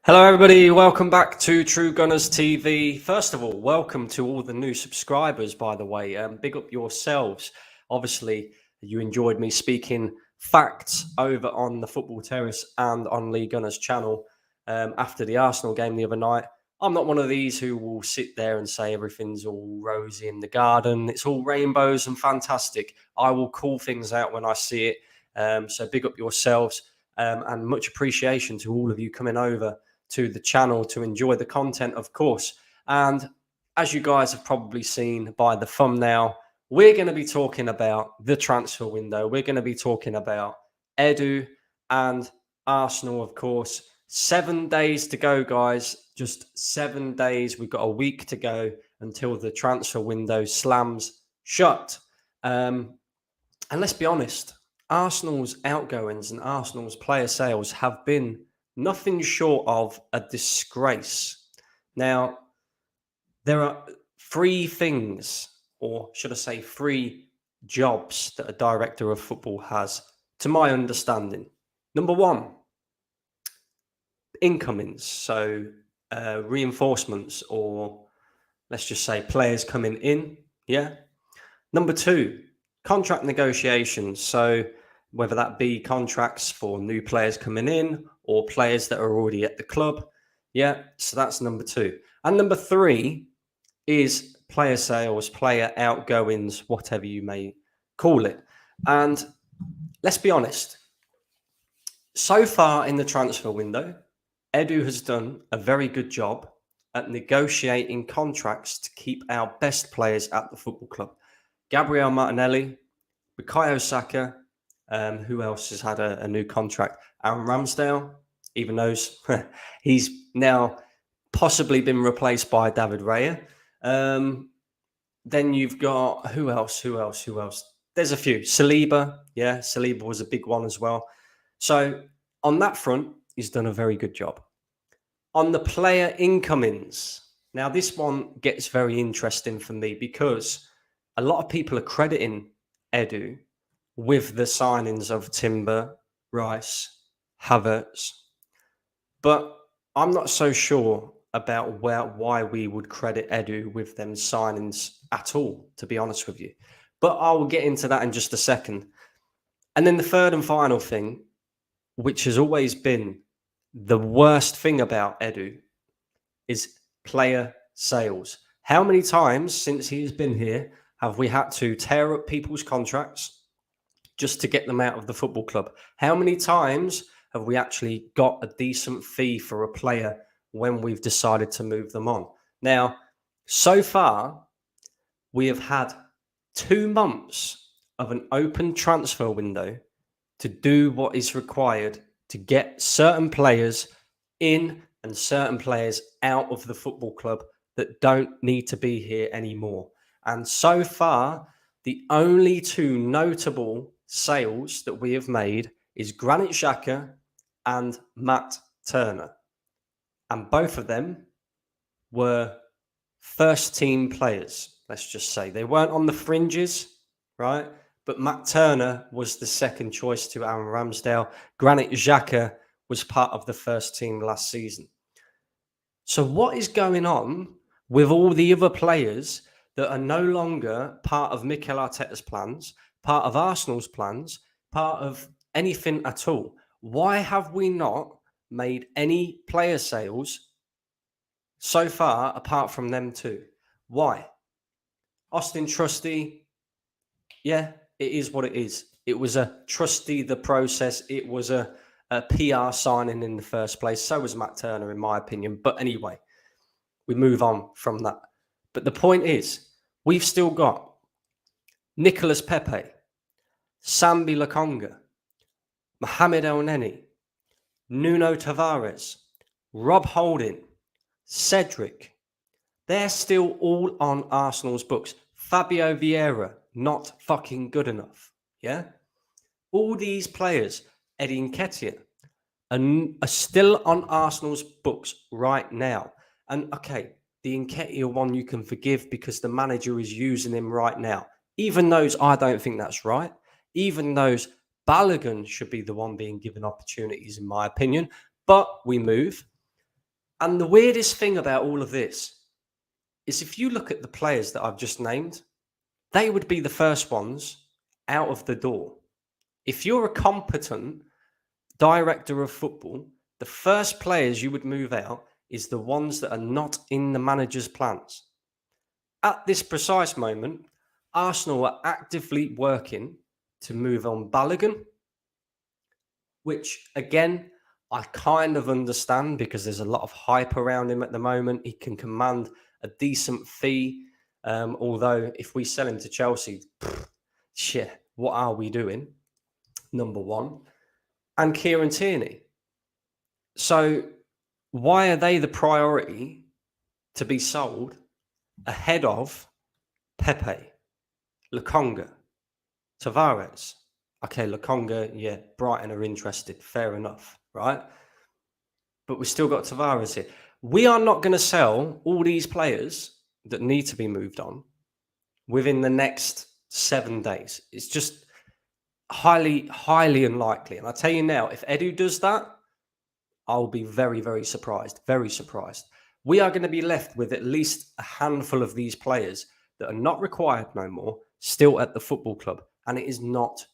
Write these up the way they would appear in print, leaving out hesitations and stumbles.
Hello everybody, welcome back to True Gunners TV. First of all, welcome to all the new subscribers, by the way. Big up yourselves. Obviously, you enjoyed me speaking facts over on the Football Terrace and on Lee Gunners channel after the Arsenal game the other night. I'm not one of these who will sit there and say everything's all rosy in the garden. It's all rainbows and fantastic. I will call things out when I see it. So big up yourselves and much appreciation to all of you coming over to the channel to enjoy the content, of course. And as you guys have probably seen by the thumbnail, we're going to be talking about the transfer window. We're going to be talking about Edu and Arsenal, of course. 7 days to go, guys. Just 7 days. We've got a week to go until the transfer window slams shut. And let's be honest, Arsenal's outgoings and Arsenal's player sales have been nothing short of a disgrace. Now, there are three things, or should I say three jobs that a director of football has, to my understanding. Number one, incomings, so reinforcements, or let's just say players coming in, yeah. Number two, contract negotiations, so whether that be contracts for new players coming in or players that are already at the club. Yeah, so that's number two. And number three is player sales, player outgoings, whatever you may call it. And let's be honest, so far in the transfer window, Edu has done a very good job at negotiating contracts to keep our best players at the football club. Gabriel Martinelli, Bukayo Saka, who else has had a new contract? Aaron Ramsdale, even though he's now possibly been replaced by David Raya. Then you've got who else? There's a few. Saliba, yeah, Saliba was a big one as well. So on that front, he's done a very good job. On the player incomings, now this one gets very interesting for me because a lot of people are crediting Edu with the signings of Timber, Rice, Havertz. But I'm not so sure about why we would credit Edu with them signings at all, to be honest with you. But I will get into that in just a second. And then the third and final thing, which has always been the worst thing about Edu, is player sales. How many times since he's been here have we had to tear up people's contracts just to get them out of the football club? How many times have we actually got a decent fee for a player when we've decided to move them on? Now, so far, we have had 2 months of an open transfer window to do what is required to get certain players in and certain players out of the football club that don't need to be here anymore. And so far, the only 2 notable sales that we have made is Granit Xhaka and Matt Turner. And both of them were first team players, let's just say. They weren't on the fringes, right? But Matt Turner was the second choice to Aaron Ramsdale. Granit Xhaka was part of the first team last season. So what is going on with all the other players that are no longer part of Mikel Arteta's plans, part of Arsenal's plans, part of anything at all? Why have we not made any player sales so far apart from them two? Why? Austin Trusty, yeah, it is what it is. It was a Trusty, the process. It was a PR signing in the first place. So was Matt Turner, in my opinion. But anyway, we move on from that. But the point is, we've still got Nicolas Pepe, Sambi Lokonga, Mohamed Elneny, Nuno Tavares, Rob Holding, Cedric. They're still all on Arsenal's books. Fabio Vieira, not fucking good enough. Yeah? All these players, Eddie Nketiah, are still on Arsenal's books right now. And okay, the Nketiah one you can forgive because the manager is using him right now. Even those, I don't think that's right. Even those, Balogun should be the one being given opportunities, in my opinion. But we move. And the weirdest thing about all of this is if you look at the players that I've just named, they would be the first ones out of the door. If you're a competent director of football, the first players you would move out is the ones that are not in the manager's plans. At this precise moment, Arsenal are actively working to move on Balogun, which again, I kind of understand because there's a lot of hype around him at the moment. He can command a decent fee. Although if we sell him to Chelsea, shit, what are we doing? Number one. And Kieran Tierney. So why are they the priority to be sold ahead of Pepe, Lokonga, Tavares? Okay, Lokonga, yeah, Brighton are interested. Fair enough, right? But we've still got Tavares here. We are not going to sell all these players that need to be moved on within the next 7 days. It's just highly, highly unlikely. And I tell you now, if Edu does that, I'll be very, very surprised. Very surprised. We are going to be left with at least a handful of these players that are not required no more, still at the football club. And it is not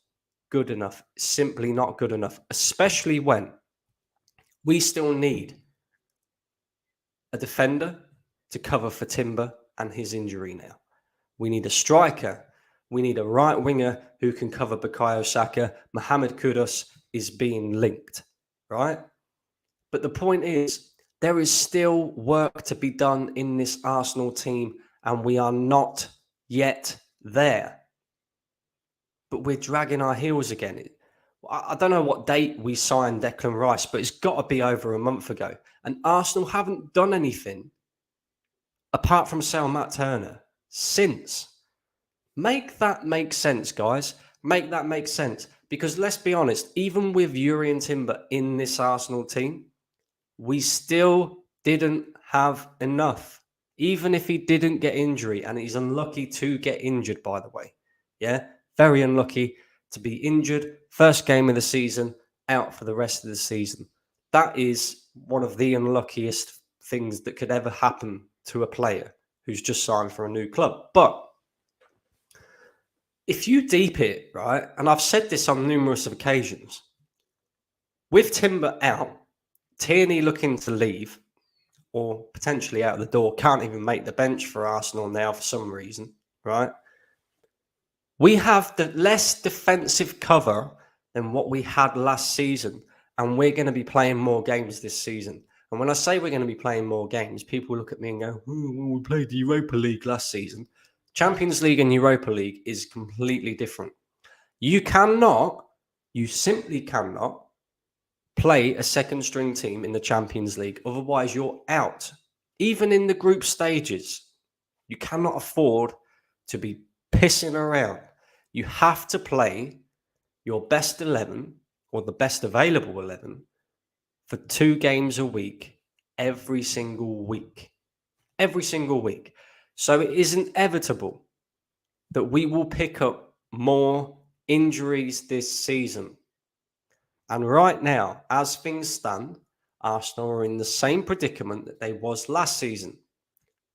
good enough. Simply not good enough, especially when we still need a defender to cover for Timber and his injury now. We need a striker. We need a right winger who can cover Bukayo Saka. Mohamed Kudus is being linked, right? But the point is, there is still work to be done in this Arsenal team, and we are not yet there. But we're dragging our heels again. I don't know what date we signed Declan Rice, but it's got to be over a month ago. And Arsenal haven't done anything apart from sell Matt Turner since. Make that make sense, guys. Make that make sense. Because let's be honest, even with Yuri and Timber in this Arsenal team, we still didn't have enough. Even if he didn't get injury, and he's unlucky to get injured, by the way. Yeah, very unlucky to be injured. First game of the season, out for the rest of the season. That is one of the unluckiest things that could ever happen to a player who's just signed for a new club. But if you deep it, right, and I've said this on numerous occasions, with Timber out, Tierney looking to leave, or potentially out the door, can't even make the bench for Arsenal now for some reason, right? We have the less defensive cover than what we had last season, and we're going to be playing more games this season. And when I say we're going to be playing more games, people look at me and go, we played the Europa League last season. Champions League and Europa League is completely different. You simply cannot play a second string team in the Champions League. Otherwise, you're out. Even in the group stages, you cannot afford to be pissing around. You have to play your best 11 or the best available 11 for 2 games a week, every single week. Every single week. So it is inevitable that we will pick up more injuries this season. And right now, as things stand, Arsenal are in the same predicament that they was last season.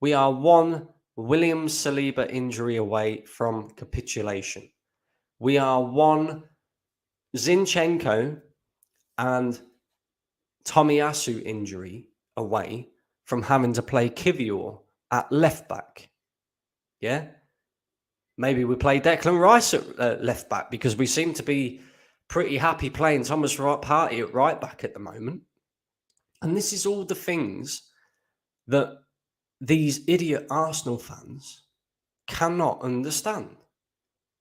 We are one William Saliba injury away from capitulation. We are one Zinchenko and Tomiyasu injury away from having to play Kivior at left back. Yeah? Maybe we play Declan Rice at left back because we seem to be pretty happy playing Thomas Partey at right back at the moment. And this is all the things that these idiot Arsenal fans cannot understand.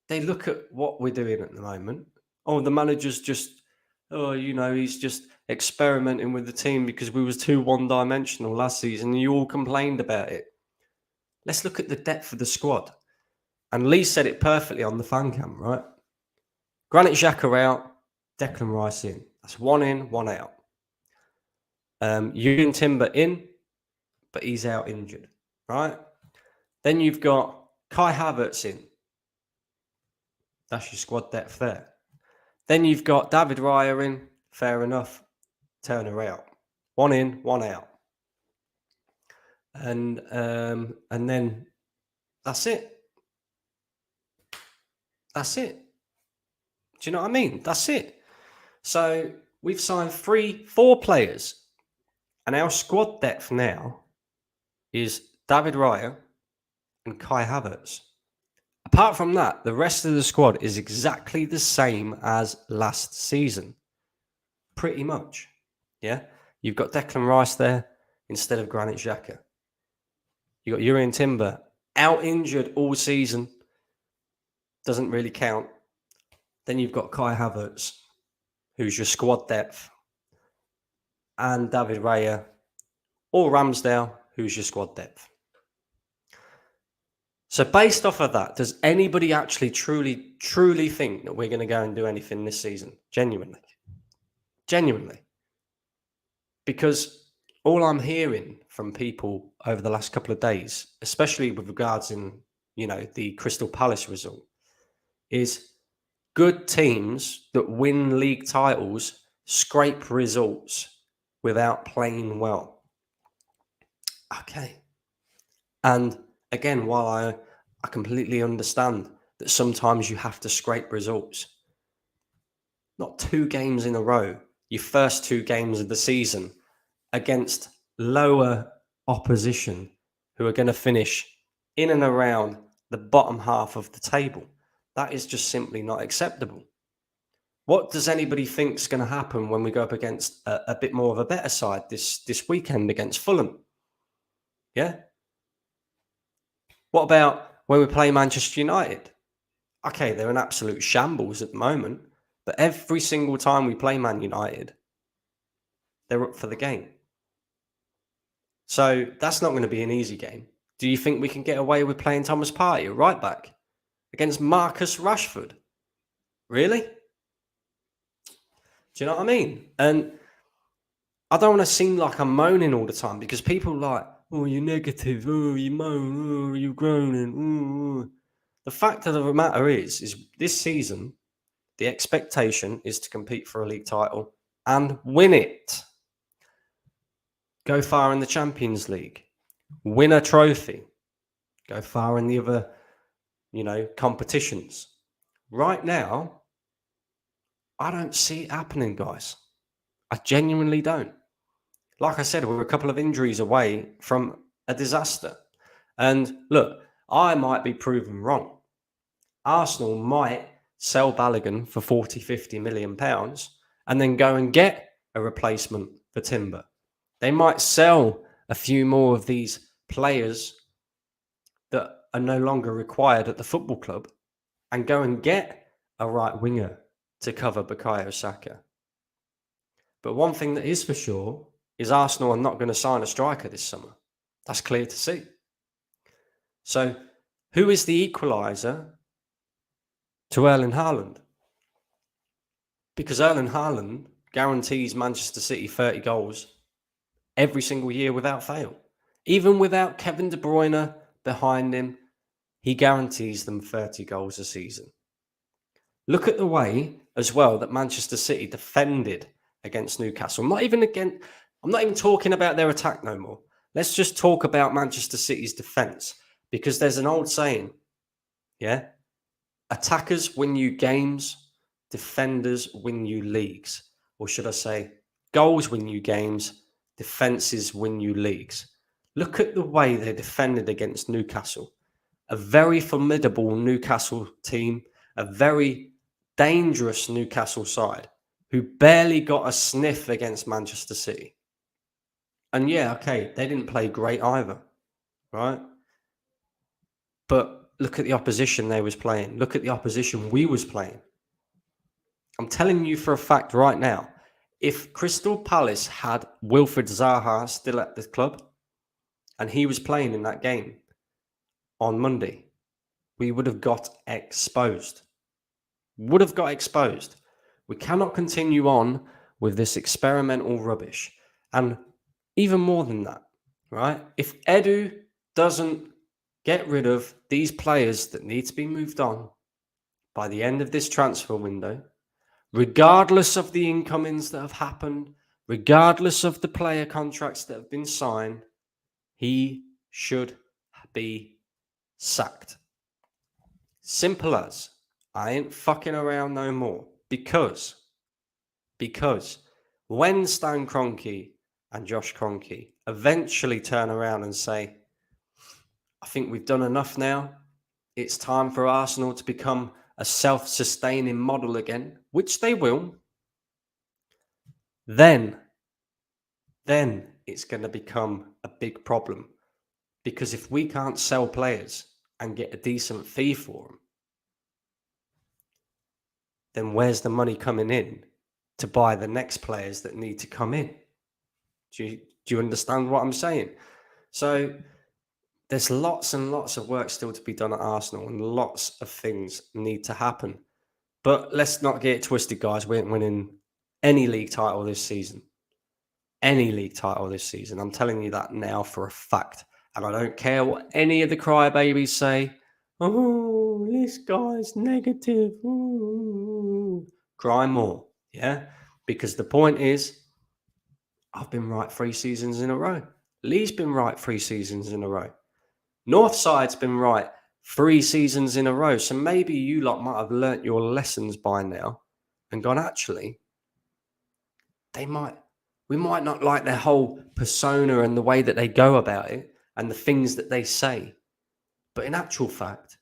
They look at what we're doing at the moment. Oh, the manager's just, he's just experimenting with the team because we was too one-dimensional last season and you all complained about it. Let's look at the depth of the squad. And Lee said it perfectly on the fan cam, right? Granit Xhaka out, Declan Rice in. That's 1 in, 1 out. Jurgen Timber in, but he's out injured, right? Then you've got Kai Havertz in. That's your squad depth there. Then you've got David Raya in. Fair enough. Turner out. 1 in, 1 out. and then that's it. That's it. Do you know what I mean? That's it. So we've signed 4 players, and our squad depth now is David Raya and Kai Havertz. Apart from that, the rest of the squad is exactly the same as last season. Pretty much. Yeah. You've got Declan Rice there instead of Granit Xhaka. You've got Jurrien Timber out injured all season. Doesn't really count. Then you've got Kai Havertz, who's your squad depth, and David Raya or Ramsdale, who's your squad depth. So based off of that, does anybody actually truly think that we're going to go and do anything this season? Genuinely. Because all I'm hearing from people over the last couple of days, especially with regards in, the Crystal Palace result, is good teams that win league titles scrape results without playing well. Okay. And again, while I completely understand that sometimes you have to scrape results, not 2 games in a row, your first 2 games of the season against lower opposition who are going to finish in and around the bottom half of the table. That is just simply not acceptable. What does anybody think is going to happen when we go up against a bit more of a better side this weekend against Fulham? Yeah. What about when we play Manchester United? Okay, they're an absolute shambles at the moment, but every single time we play Man United, they're up for the game. So that's not going to be an easy game. Do you think we can get away with playing Thomas Partey at right back against Marcus Rashford? Really? Do you know what I mean? And I don't want to seem like I'm moaning all the time, because people are like, oh, you're negative, oh, you moan, oh, you're groaning. Oh. The fact of the matter is this season, the expectation is to compete for a league title and win it. Go far in the Champions League, win a trophy, go far in the other, competitions. Right now, I don't see it happening, guys. I genuinely don't. Like I said, we're a couple of injuries away from a disaster. And look, I might be proven wrong. Arsenal might sell Balogun for 40, 50 million pounds and then go and get a replacement for Timber. They might sell a few more of these players that are no longer required at the football club and go and get a right winger to cover Bukayo Saka. But one thing that is for sure is Arsenal are not going to sign a striker this summer. That's clear to see. So who is the equaliser to Erling Haaland? Because Erling Haaland guarantees Manchester City 30 goals every single year without fail. Even without Kevin De Bruyne behind him, he guarantees them 30 goals a season. Look at the way as well that Manchester City defended against Newcastle. I'm not even talking about their attack no more. Let's just talk about Manchester City's defence, because there's an old saying, yeah? Attackers win you games, defenders win you leagues. Or should I say, goals win you games, defences win you leagues. Look at the way they defended against Newcastle. A very formidable Newcastle team, a very dangerous Newcastle side who barely got a sniff against Manchester City. And yeah, okay, they didn't play great either, right? But look at the opposition they was playing. Look at the opposition we was playing. I'm telling you for a fact right now, if Crystal Palace had Wilfried Zaha still at the club and he was playing in that game on Monday, we would have got exposed. We cannot continue on with this experimental rubbish. And even more than that, right? If Edu doesn't get rid of these players that need to be moved on by the end of this transfer window, regardless of the incomings that have happened, regardless of the player contracts that have been signed, he should be sacked. Simple as. I ain't fucking around no more. Because when Stan Kroenke and Josh Kroenke eventually turn around and say, I think we've done enough now. It's time for Arsenal to become a self-sustaining model again, which they will. Then it's going to become a big problem. Because if we can't sell players and get a decent fee for them, then where's the money coming in to buy the next players that need to come in? Do you understand what I'm saying? So there's lots and lots of work still to be done at Arsenal, and lots of things need to happen. But let's not get it twisted, guys. We ain't winning any league title this season. Any league title this season. I'm telling you that now for a fact. And I don't care what any of the crybabies say. Oh, this guy's negative. Ooh. Cry more. Yeah? Because the point is, I've been right 3 seasons in a row. Lee's been right 3 seasons in a row. Northside's been right 3 seasons in a row. So maybe you lot might have learnt your lessons by now and gone, actually, we might not like their whole persona and the way that they go about it and the things that they say. But in actual fact,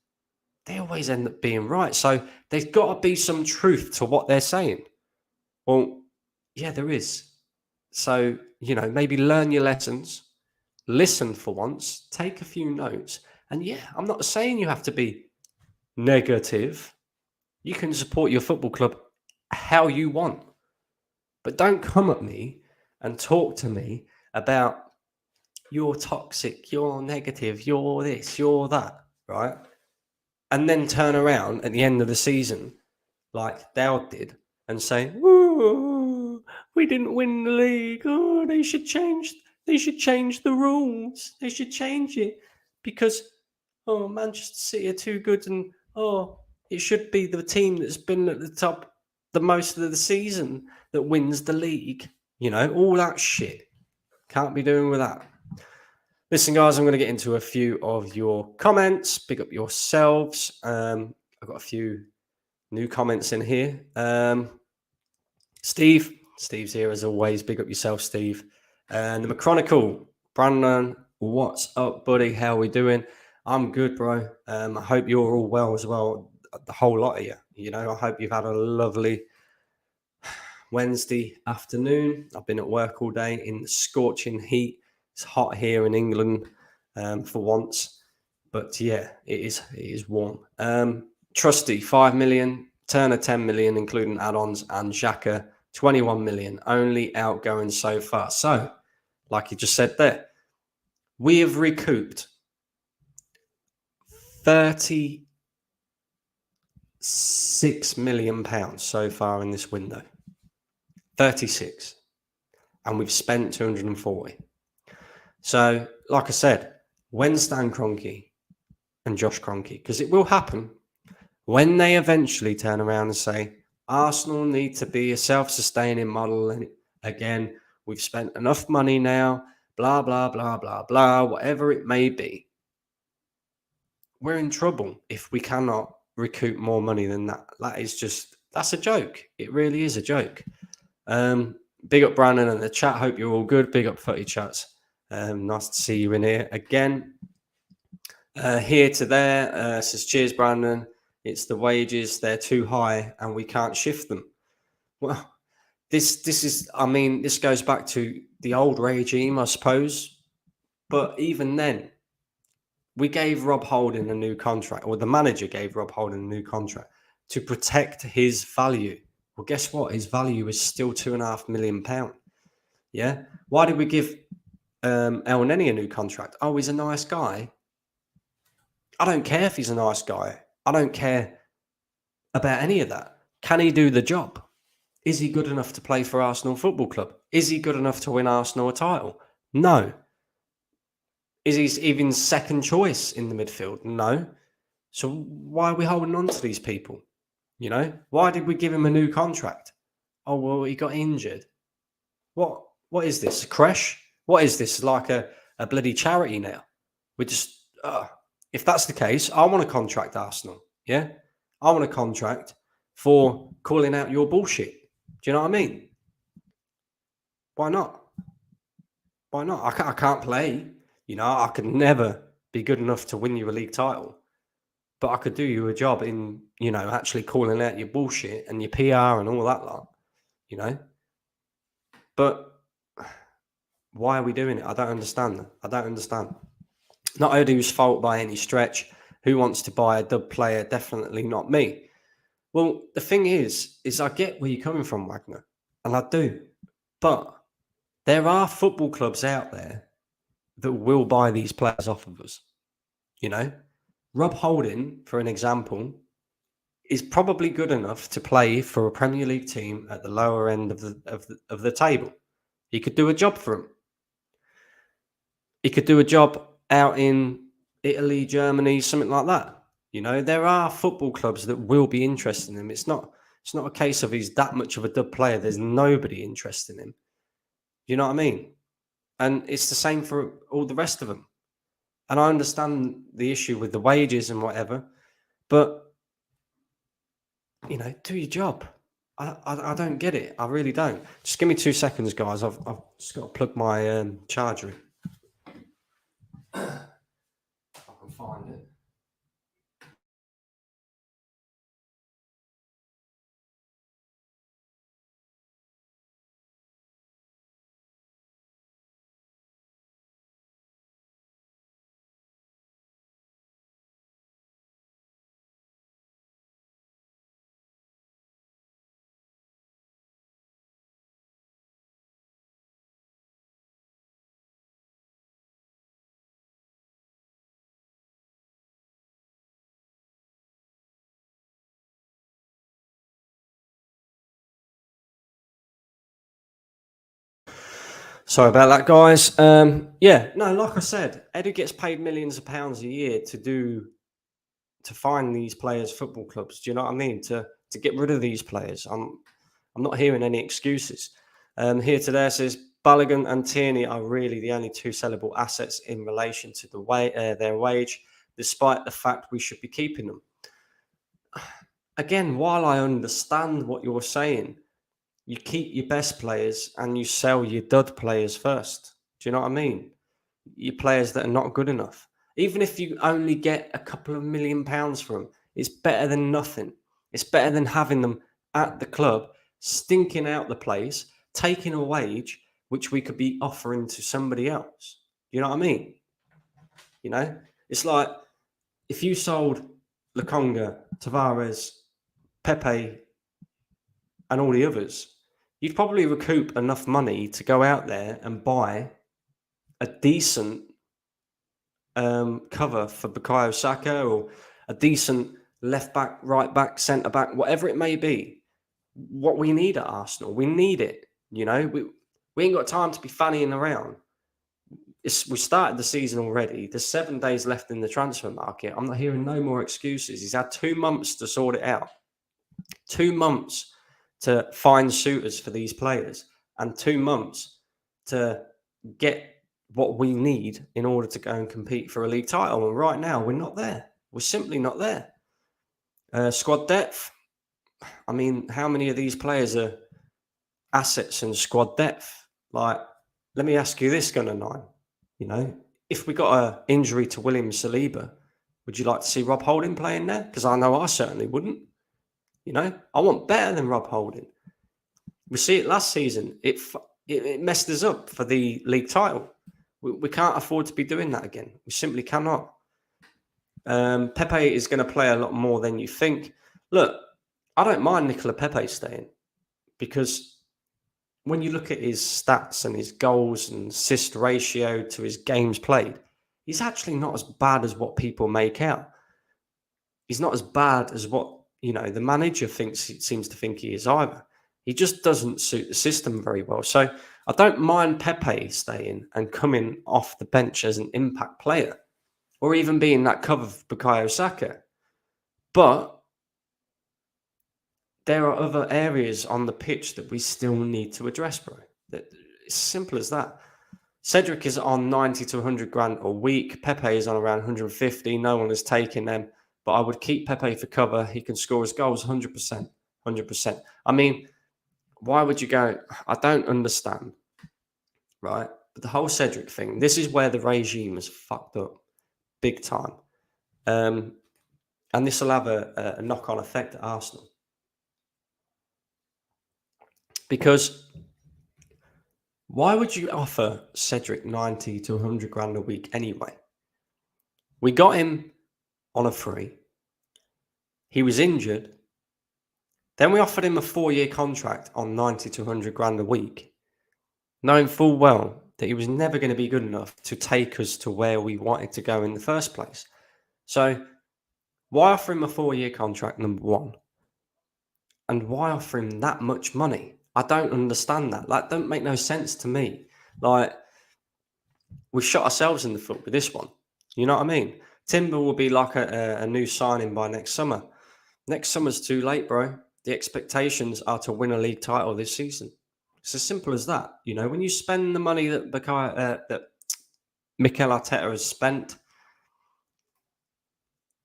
they always end up being right. So there's got to be some truth to what they're saying. Well, yeah, there is. So, maybe learn your lessons, listen for once, take a few notes. And yeah, I'm not saying you have to be negative. You can support your football club how you want. But don't come at me and talk to me about you're toxic, you're negative, you're this, you're that, right? And then turn around at the end of the season, like Dowd did, and say, "Ooh, we didn't win the league. Oh, they should change the rules. They should change it because Manchester City are too good, and it should be the team that's been at the top the most of the season that wins the league." All that shit. Can't be doing with that. Listen, guys, I'm going to get into a few of your comments. Pick up yourselves. I've got a few new comments in here. Steve's here as always. Big up yourself, Steve. And the McChronicle, Brandon, what's up, buddy? How are we doing? I'm good, bro. I hope you're all well as well. The whole lot of you. I hope you've had a lovely Wednesday afternoon. I've been at work all day in the scorching heat. It's hot here in England for once. But yeah, it is warm. Trusty, 5 million. Turner, 10 million, including add-ons. And Xhaka, 21 million. Only outgoing so far. So, like you just said there, we have recouped 36 million pounds so far in this window. 36. And we've spent 240. So, like I said, when Stan Kroenke and Josh Kroenke, because it will happen, when they eventually turn around and say, Arsenal need to be a self-sustaining model, and again, we've spent enough money now, blah, blah, blah, blah, blah, whatever it may be, we're in trouble if we cannot recoup more money than that. That's a joke. It really is a joke. Big up Brandon and the chat. Hope you're all good. Big up Footy Chats. Nice to see you in here again. Here to there. Says, cheers, Brandon. It's the wages. They're too high and we can't shift them. Well, this goes back to the old regime, I suppose. But even then, we gave Rob Holding a new contract, or the manager gave Rob Holding a new contract to protect his value. Well, guess what? His value is still £2.5 million. Yeah. Why did we give El Neni a new contract? Oh, he's a nice guy. I don't care if he's a nice guy. I don't care about any of that. Can he do the job? Is he good enough to play for Arsenal Football Club? Is he good enough to win Arsenal a title? No. Is he even second choice in the midfield? No. So why are we holding on to these people? Why did we give him a new contract? Oh, well, he got injured. What is this? A creche? What is this? Like a bloody charity now? We're just, if that's the case, I want to contract Arsenal. Yeah. I want a contract for calling out your bullshit. Do you know what I mean? Why not? Why not? I can't play. I could never be good enough to win you a league title, but I could do you a job in, actually calling out your bullshit and your PR and all that lot, you know? But why are we doing it? I don't understand. I don't understand. Not Odu's fault by any stretch. Who wants to buy a dub player? Definitely not me. Well, the thing is I get where you're coming from, Wagner, and I do. But there are football clubs out there that will buy these players off of us. Rob Holding, for an example, is probably good enough to play for a Premier League team at the lower end of the table. He could do a job for him. He could do a job out in Italy, Germany, something like that. There are football clubs that will be interested in him. It's not a case of he's that much of a dub player. There's nobody interested in him. You know what I mean? And it's the same for all the rest of them. And I understand the issue with the wages and whatever, but do your job. I don't get it. I really don't. Just give me 2 seconds, guys. I've just got to plug my charger in. I can find it. Sorry about that, guys. Like I said, Edu gets paid millions of pounds a year to find these players football clubs. Do you know what I mean? To get rid of these players. I'm not hearing any excuses. Here today says Balogun and Tierney are really the only two sellable assets in relation to their wage, despite the fact we should be keeping them. Again, while I understand what you're saying, you keep your best players and you sell your dud players first. Do you know what I mean? Your players that are not good enough. Even if you only get a couple of £1 million for them, it's better than nothing. It's better than having them at the club, stinking out the place, taking a wage which we could be offering to somebody else. You know what I mean? It's like if you sold Lokonga, Tavares, Pepe, and all the others, you'd probably recoup enough money to go out there and buy a decent cover for Bukayo Saka or a decent left back, right back, centre back, whatever it may be. What we need at Arsenal, we need it. We ain't got time to be fannying around. We started the season already. There's 7 days left in the transfer market. I'm not hearing no more excuses. He's had 2 months to sort it out. 2 months to find suitors for these players and 2 months to get what we need in order to go and compete for a league title. And right now, we're not there. We're simply not there. Squad depth. I mean, how many of these players are assets and squad depth? Like, let me ask you this, Gunner 9. If we got an injury to William Saliba, would you like to see Rob Holding playing there? Because I know I certainly wouldn't. I want better than Rob Holding. We see it last season. It messed us up for the league title. We can't afford to be doing that again. We simply cannot. Pepe is going to play a lot more than you think. Look, I don't mind Nicola Pepe staying because when you look at his stats and his goals and assist ratio to his games played, he's actually not as bad as what people make out. He's not as bad as what the manager seems to think he is either. He just doesn't suit the system very well. So I don't mind Pepe staying and coming off the bench as an impact player or even being that cover for Bukayo Saka. But there are other areas on the pitch that we still need to address, bro. It's simple as that. Cedric is on 90 to 100 grand a week. Pepe is on around 150. No one is taking them, but I would keep Pepe for cover. He can score his goals 100%. 100%. I mean, why would you go? I don't understand, right? But the whole Cedric thing, this is where the regime is fucked up big time. And this will have a knock-on effect at Arsenal. Because why would you offer Cedric 90 to 100 grand a week anyway? We got him on a free. He was injured. Then we offered him a 4-year contract on 90 to 100 grand a week, knowing full well that he was never going to be good enough to take us to where we wanted to go in the first place. So why offer him a 4-year contract, number one? And why offer him that much money? I don't understand that. That don't make no sense to me. Like, we shot ourselves in the foot with this one. You know what I mean? Timber will be like a new signing by next summer. Next summer's too late, bro. The expectations are to win a league title this season. It's as simple as that. You know, when you spend the money that Mikel Arteta has spent,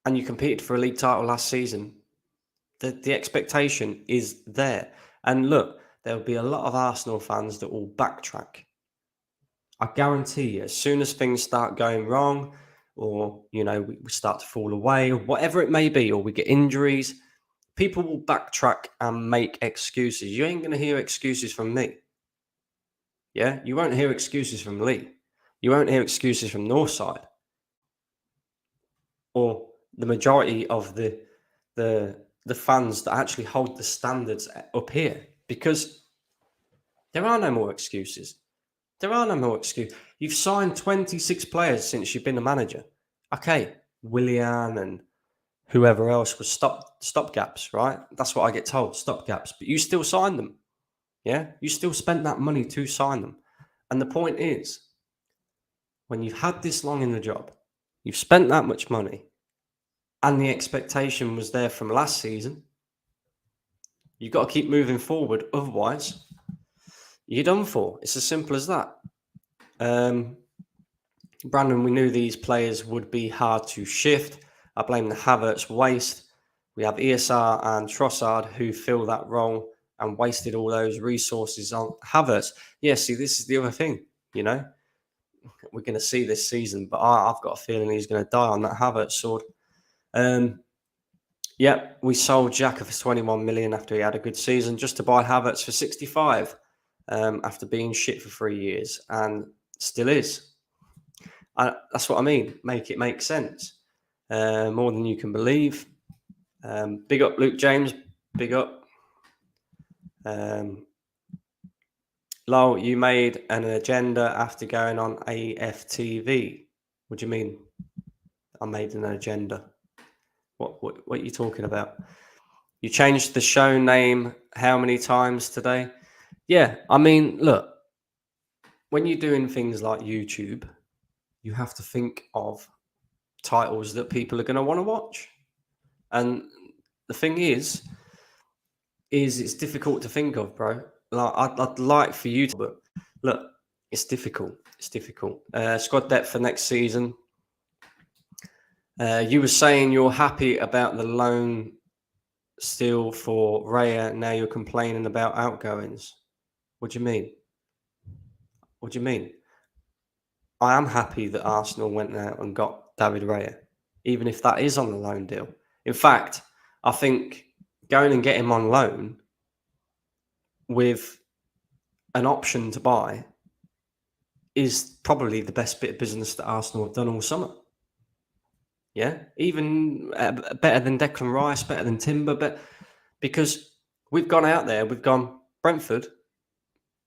and you competed for a league title last season, the expectation is there. And look, there'll be a lot of Arsenal fans that will backtrack. I guarantee you, as soon as things start going wrong, or, you know, we start to fall away, or whatever it may be, or we get injuries, people will backtrack and make excuses. You ain't going to hear excuses from me. Yeah? You won't hear excuses from Lee. You won't hear excuses from Northside. Or the majority of the fans that actually hold the standards up here. Because there are no more excuses. There are no more excuses. You've signed 26 players since you've been a manager. Okay, Willian and whoever else was stopgaps, right? That's what I get told, stopgaps. But you still signed them. Yeah? You still spent that money to sign them. And the point is, when you've had this long in the job, you've spent that much money, and the expectation was there from last season, you've got to keep moving forward. Otherwise, you're done for. It's as simple as that. Brandon, we knew these players would be hard to shift. I blame the Havertz waste. We have ESR and Trossard who fill that role and wasted all those resources on Havertz. Yeah, see, this is the other thing, you know. We're going to see this season, but I've got a feeling he's going to die on that Havertz sword. Yeah, we sold Xhaka for 21 million after he had a good season, just to buy Havertz for 65 after being shit for 3 years, and still is. That's what I mean. Make it make sense. More than you can believe. Big up, Luke James. Big up. Lol, you made an agenda after going on AFTV. What do you mean? I made an agenda. What are you talking about? You changed the show name how many times today? Yeah, I mean, look, when you're doing things like YouTube, you have to think of titles that people are going to want to watch. And the thing is it's difficult to think of, bro. Like, I'd like for you to, but look, it's difficult. It's difficult. Squad depth for next season. You were saying you're happy about the loan still for Raya. Now you're complaining about outgoings. What do you mean? What do you mean? I am happy that Arsenal went out and got David Raya, even if that is on the loan deal. In fact, I think going and getting him on loan with an option to buy is probably the best bit of business that Arsenal have done all summer. Yeah, even better than Declan Rice, better than Timber, but because we've gone out there, we've gone Brentford.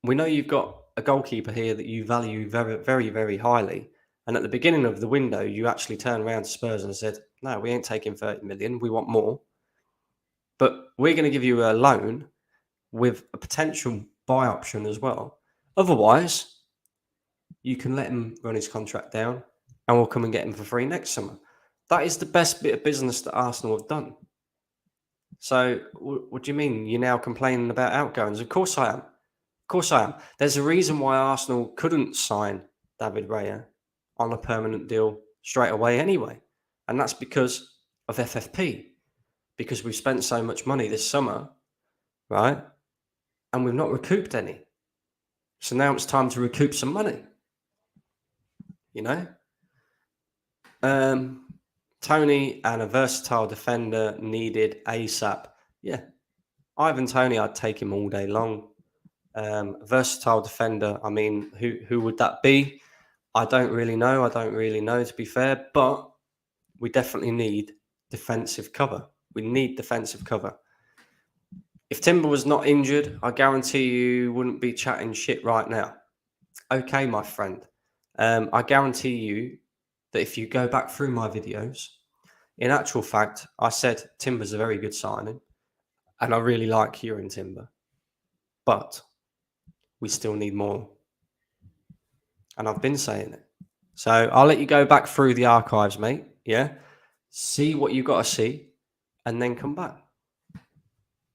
We know you've got a goalkeeper here that you value very, very, very highly. And at the beginning of the window, you actually turned around to Spurs and said, no, we ain't taking 30 million. We want more. But we're going to give you a loan with a potential buy option as well. Otherwise, you can let him run his contract down and we'll come and get him for free next summer. That is the best bit of business that Arsenal have done. So what do you mean? You're now complaining about outgoings? Of course I am. Of course I am. There's a reason why Arsenal couldn't sign David Raya on a permanent deal straight away anyway. And that's because of FFP, because we've spent so much money this summer, right? And we've not recouped any. So now it's time to recoup some money, you know? Tony and a versatile defender needed ASAP. Yeah, Ivan Tony, I'd take him all day long. Versatile defender, I mean, who would that be? I don't really know, to be fair, but we definitely need defensive cover. We need defensive cover. If Timber was not injured, I guarantee you wouldn't be chatting shit right now. Okay, my friend. I guarantee you that if you go back through my videos, in actual fact, I said Timber's a very good signing, and I really like Kieran Timber, but we still need more. And I've been saying it. So I'll let you go back through the archives, mate. Yeah. See what you got to see and then come back.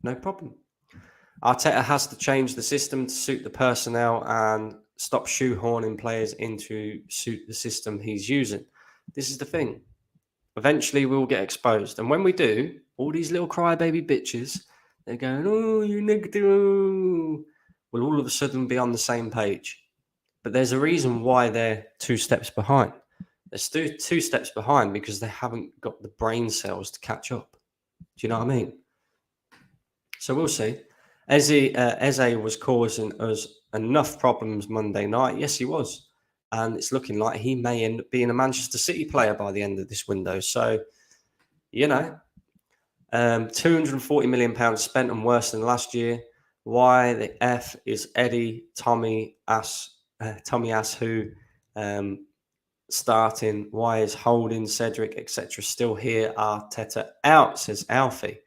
No problem. Arteta has to change the system to suit the personnel and stop shoehorning players into suit the system he's using. This is the thing. Eventually we will get exposed. And when we do, all these little crybaby bitches, they're going, oh, you negative. Will all of a sudden be on the same page. But there's a reason why they're 2 steps behind. They're 2 steps behind because they haven't got the brain cells to catch up. Do you know what I mean? So we'll see. Eze was causing us enough problems Monday night. Yes, he was. And it's looking like he may end up being a Manchester City player by the end of this window. So, you know, £240 million spent and worse than last year. Why the F is Eddie, Tommy Ass who starting? Why is Holding, Cedric, etc. still here? Arteta out, says Alfie.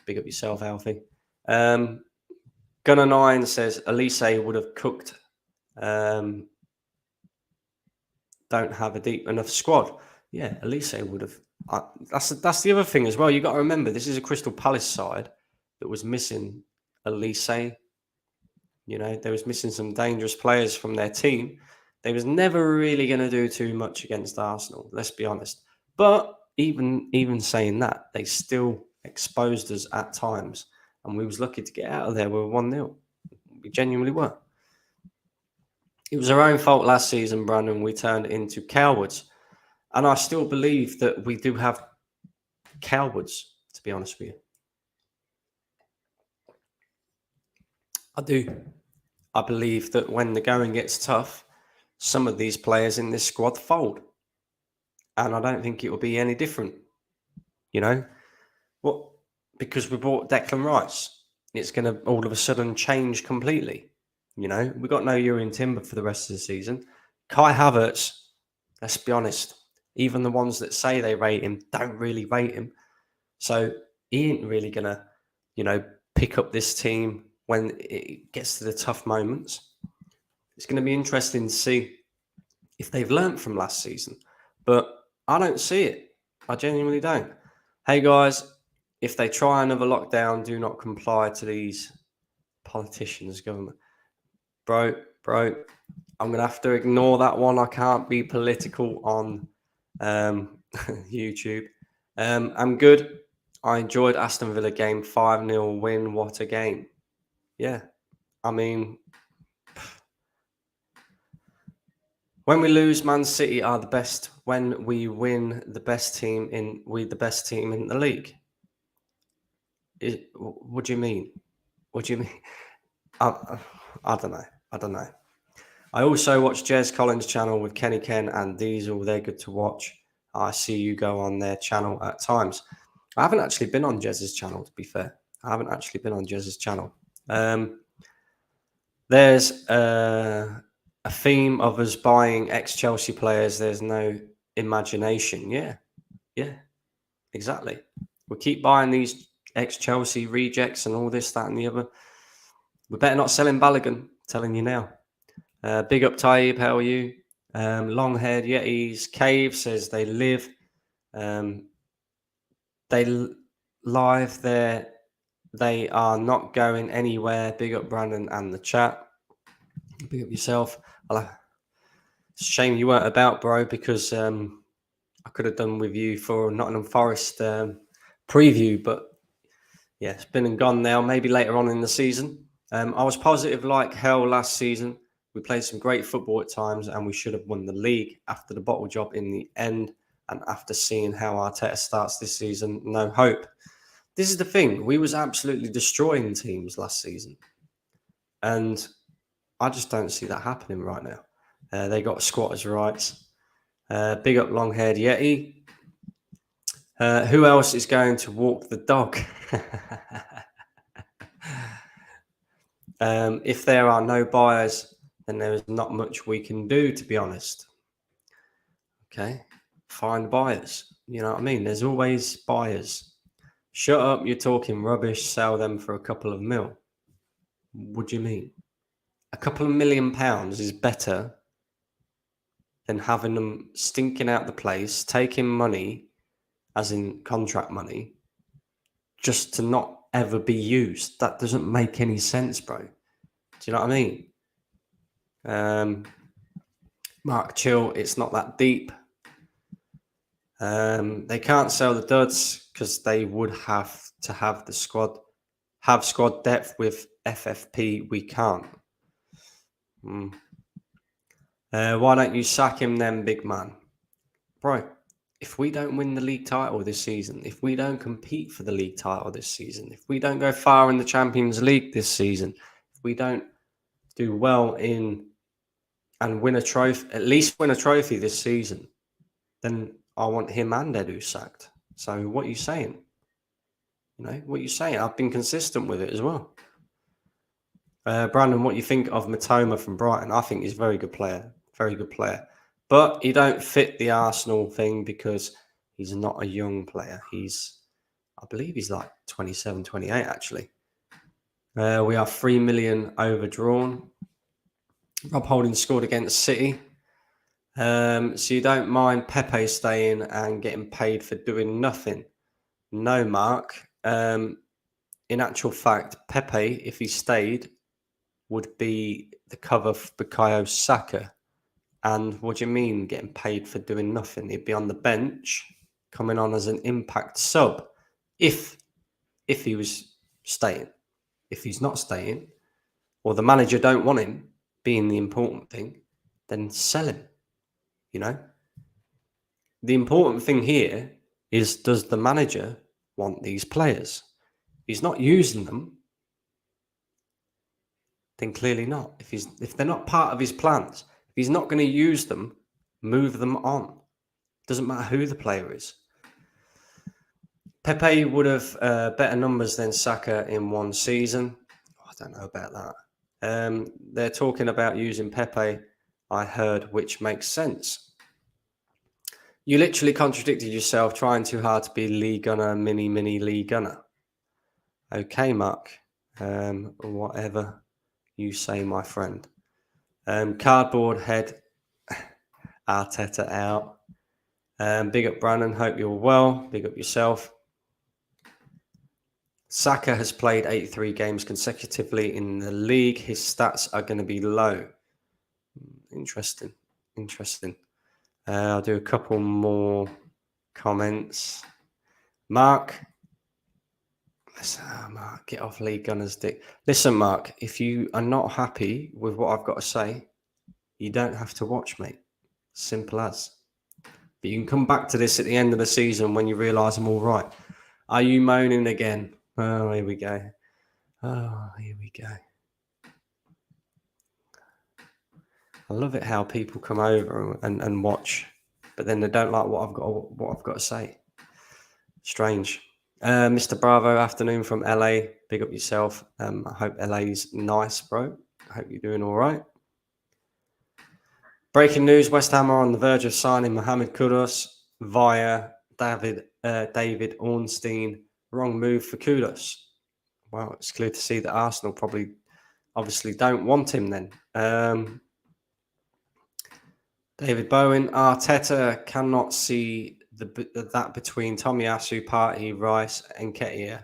Big up yourself, Alfie. Gunner 9 says Elise would have cooked. Don't have a deep enough squad. Yeah, Elise would have. That's the other thing as well. You got to remember this is a Crystal Palace side that was missing Elise. You know, they was missing some dangerous players from their team. They was never really going to do too much against Arsenal. Let's be honest. But even saying that, they still exposed us at times, and we was lucky to get out of there with 1-0. We genuinely were. It was our own fault last season, Brandon. We turned into cowards. And I still believe that we do have cowards, to be honest with you. I do. I believe that when the going gets tough, some of these players in this squad fold. And I don't think it will be any different. You know? What? Because we bought Declan Rice. It's going to all of a sudden change completely. You know? We got no Kieran Timber for the rest of the season. Kai Havertz, let's be honest, even the ones that say they rate him don't really rate him. So he ain't really going to, you know, pick up this team when it gets to the tough moments. It's going to be interesting to see if they've learnt from last season. But I don't see it. I genuinely don't. Hey, guys, if they try another lockdown, do not comply to these politicians, government. Bro, I'm going to have to ignore that one. I can't be political on YouTube. I'm good. I enjoyed Aston Villa game, 5-0 win. What a game. Yeah. I mean, when we lose, Man City are the best. When we win, the best team in the league. What do you mean? What do you mean? I don't know. I also watch Jez Collins' channel with Kenny Ken and Diesel. They're good to watch. I see you go on their channel at times. I haven't actually been on Jez's channel, to be fair. There's a theme of us buying ex-Chelsea players. There's no imagination. Yeah, exactly. We keep buying these ex-Chelsea rejects and all this, that, and the other. We better not sell him Balogun, telling you now. Big up Taib, how are you? Long-haired Yetis Cave says they live. They live there. They are not going anywhere. Big up Brandon and the chat. Big up yourself. It's a shame you weren't about, bro, because I could have done with you for Nottingham Forest preview, but yeah, it's been and gone now. Maybe later on in the season. I was positive like hell last season. We played some great football at times, and we should have won the league after the bottle job in the end. And after seeing how Arteta starts this season, no hope. This is the thing. We was absolutely destroying teams last season. And I just don't see that happening right now. They got squatters' rights. Big up long-haired Yeti. Who else is going to walk the dog? If there are no buyers, then there is not much we can do, to be honest. Okay, find buyers. You know what I mean? There's always buyers. Shut up, you're talking rubbish, sell them for a couple of mil. What do you mean? A couple of £1 million is better than having them stinking out the place, taking money, as in contract money, just to not ever be used. That doesn't make any sense, bro. Do you know what I mean? Mark, chill. It's not that deep. They can't sell the duds because they would have to have the squad depth with FFP. We can't. Why don't you sack him then, big man? Bro, if we don't win the league title this season, if we don't compete for the league title this season, if we don't go far in the Champions League this season, if we don't do well in and win a trophy, at least win a trophy this season, then I want him and Edu sacked. So what are you saying? You know, what are you saying? I've been consistent with it as well. Brandon, what you think of Matoma from Brighton? I think he's a very good player. Very good player. But he don't fit the Arsenal thing because he's not a young player. I believe he's like 27, 28 actually. We are 3 million overdrawn. Rob Holding scored against City. So you don't mind Pepe staying and getting paid for doing nothing? No, Mark. In actual fact, Pepe, if he stayed, would be the cover for Bukayo Saka. And what do you mean getting paid for doing nothing? He'd be on the bench, coming on as an impact sub if he was staying. If he's not staying, or the manager don't want him being the important thing, then sell him. You know? The important thing here is, does the manager want these players? If he's not using them, then clearly not. If they're not part of his plans, if he's not going to use them, move them on. Doesn't matter who the player is. Pepe would have better numbers than Saka in one season. I don't know about that. They're talking about using Pepe, I heard, which makes sense. You literally contradicted yourself, trying too hard to be League Gunner, mini League Gunner. Okay, Mark. Whatever you say, my friend. Cardboard head, Arteta out. Big up Brandon, hope you're well. Big up yourself. Saka has played 83 games consecutively in the league. His stats are going to be low. Interesting. I'll do a couple more comments. Mark, get off League Gunner's dick. Listen, Mark, if you are not happy with what I've got to say, you don't have to watch, mate. Simple as. But you can come back to this at the end of the season when you realise I'm all right. Are you moaning again? Oh, here we go. I love it how people come over and watch, but then they don't like what I've got to say. Strange. Mr. Bravo, afternoon from LA. Big up yourself. I hope LA's nice, bro. I hope you're doing all right. Breaking news: West Ham are on the verge of signing Mohamed Kudus via David Ornstein. Wrong move for Kudus. Well, it's clear to see that Arsenal obviously don't want him then. David Bowen, Arteta cannot see that between Tomiyasu, Partey, Rice and Nketiah.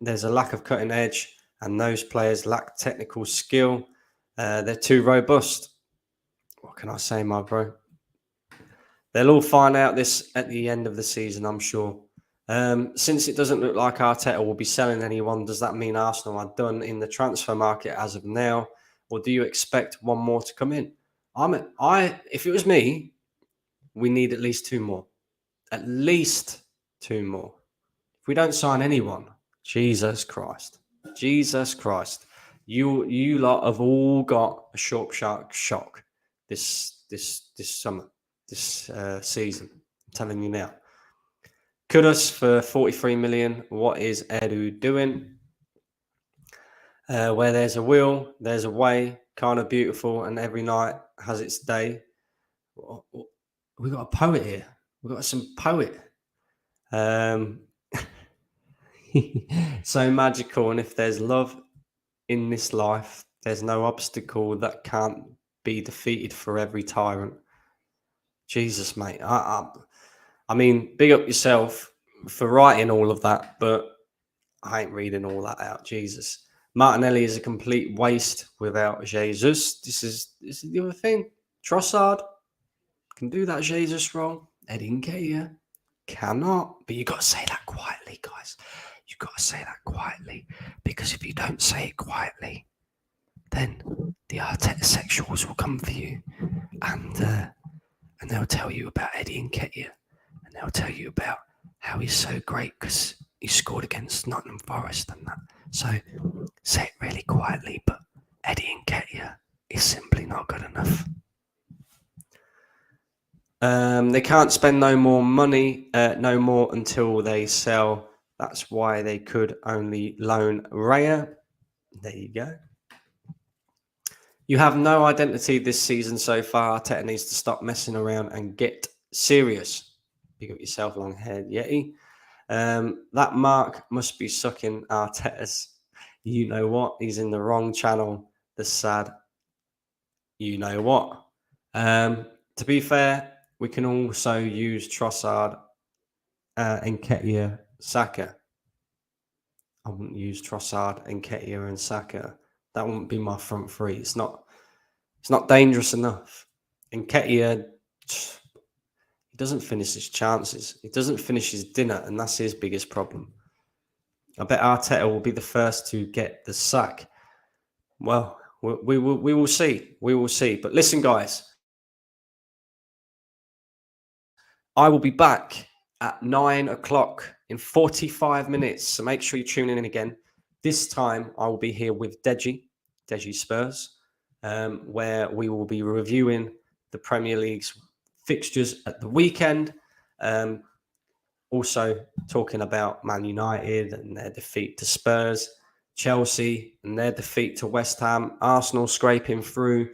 There's a lack of cutting edge and those players lack technical skill. They're too robust. What can I say, my bro? They'll all find out this at the end of the season, I'm sure. Since it doesn't look like Arteta will be selling anyone, does that mean Arsenal are done in the transfer market as of now, or do you expect one more to come in? If it was me, we need at least 2 more. At least 2 more. If we don't sign anyone, Jesus Christ, you lot have all got a short shark shock this summer, this season. I'm telling you now. Kudus for 43 million. What is Edu doing? Where there's a will, there's a way. Kind of beautiful, and every night has its day. We got a poet here. We got some poet. So magical, and if there's love in this life, there's no obstacle that can't be defeated for every tyrant. Jesus, mate. I mean, big up yourself for writing all of that, but I ain't reading all that out. Jesus. Martinelli is a complete waste without Jesus. This is the other thing. Trossard can do that Jesus role. Eddie Nketiah cannot. But you got to say that quietly, guys. You got to say that quietly, because if you don't say it quietly, then the Arteta sexuals will come for you, and they'll tell you about Eddie Nketiah, and they'll tell you about how he's so great because he scored against Nottingham Forest and that. So say it really quietly, but Eddie Nketiah is simply not good enough. They can't spend no more money, no more until they sell. That's why they could only loan Raya. There you go. You have no identity this season so far. Arteta needs to stop messing around and get serious. Pick up yourself, long-haired Yeti. That Mark must be sucking Arteta's. You know what? He's in the wrong channel. The sad. You know what? To be fair, we can also use Trossard, Nketiah, Saka. I wouldn't use Trossard, Nketiah, and Saka. That wouldn't be my front three. It's not dangerous enough. Nketiah, he doesn't finish his chances. He doesn't finish his dinner, and that's his biggest problem. I bet Arteta will be the first to get the sack. Well, we will see. We will see. But listen, guys, I will be back at 9 o'clock in 45 minutes. So make sure you tune in again. This time I will be here with Deji Spurs, where we will be reviewing the Premier League's fixtures at the weekend. Also talking about Man United and their defeat to Spurs, Chelsea and their defeat to West Ham, Arsenal scraping through.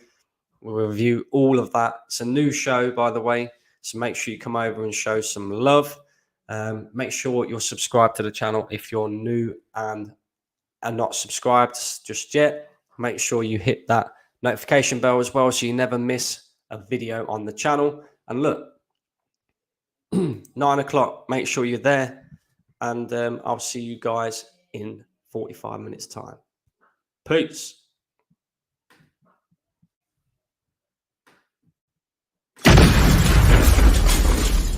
We'll review all of that. It's a new show, by the way, so make sure you come over and show some love. Make sure you're subscribed to the channel if you're new and not subscribed just yet. Make sure you hit that notification bell as well so you never miss a video on the channel. And look, 9 o'clock, make sure you're there, and I'll see you guys in 45 minutes time. Peace.